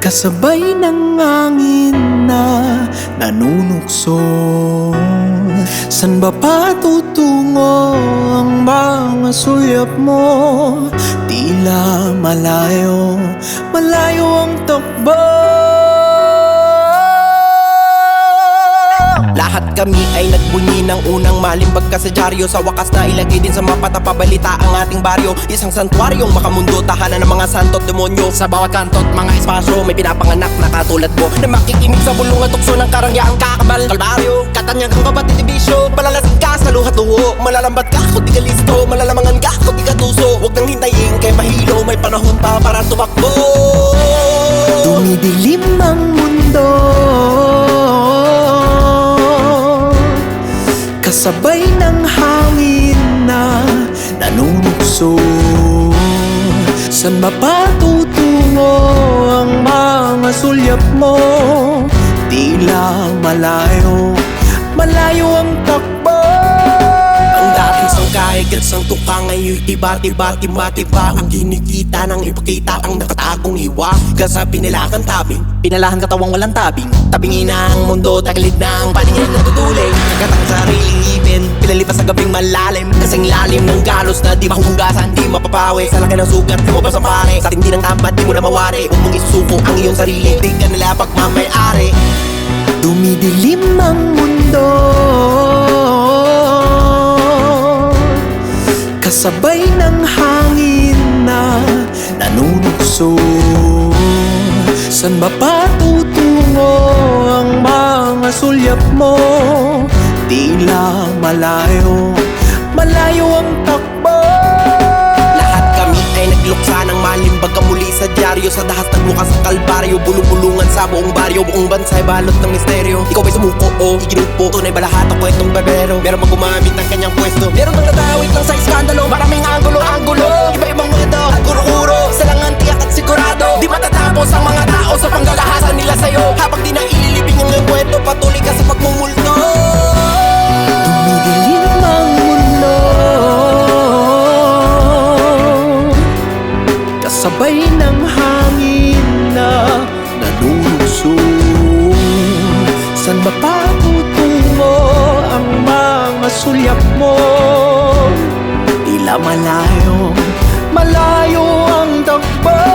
kasabay ng hangin na nanunukso. San ba patutungo ang mga sulyap mo? Tila malayo, malayo ang takbo. Lahat kami ay nagbunyi ng unang malimbag ka sa dyaryo. Sa wakas na ilagay din sa mapa pabalita ang ating baryo. Isang santuaryong makamundo, tahanan ng mga santo't demonyo. Sa bawat kanto't mga espasyo may pinapanganak na katulad mo, na makikinig sa bulong at tukso ng karangyaang kakabal. Kalbaryo, katanyag ang kabatid ibisyo. Palalasing ka sa luhat tuho, malalambat ka kung di ka listo, malalamangan ka kung di ka tuso. Huwag nang hintayin kay mahilo, may panahon pa para tumakbo. Dumidilim ang mundo, kasabay ng hangin na nanunukso. San mapatutungo ang mga sulyap mo? Tila malayo, malayo ang takbo. Ang dating sangkay, gets ang tuka ngayon iba-tiba, tiba-tiba. Ang kinikita ng ipakita ang nakatagong hiwa. Kasabi nila kang tabing, pinalahan katawang walang tabing. Tabingin na ang mundo, taglid na ang paningin na tutuloy. Nagkatang sariling ibin, pinalipas sa gabing malalim. Kasing lalim ng galos na di mahuhugasan, di mapapawi. Sa laki ng sugat, di mo ba sa pare? Sa tindi ng tapat, di mo na mawari. Huwag mong isusuko ang iyong sarili, di ka nila pagmamayari. Dumidilim ang mundo, kasabay ng hangin na nanunukso. San mapatutungo ang mga sulyap mo? Tila malayo, malayo ang takbo. Lahat kami ay nagluksa ng malimbag ka muli sa dyaryo. Sa dahas nagbukas ang kalbaryo, bulong-bulungan sa buong baryo. Buong bansay balot ng misteryo. Ikaw ay sumuko o iginupo, tunay ba lahat ang kwentong barbero? Meron magumamit ng kanyang pwesto, meron bang nadawit ng sa iskandalo. Maraming anggulo-anggulo, iba-ibang mundo at kuro-kuro. Salangan tiyak at sigurado, di matatapos ang mga tao sa panggalahasan nila sa'yo. Habang di na ililibing ang iyong kwento, patuloy ka sa pagmumulto. Dumidilim ang mundo, kasabay ng hangin na nanunukso. San mapatutungo ang mga sulyap mo? Tila malayo, malayo ang takbo.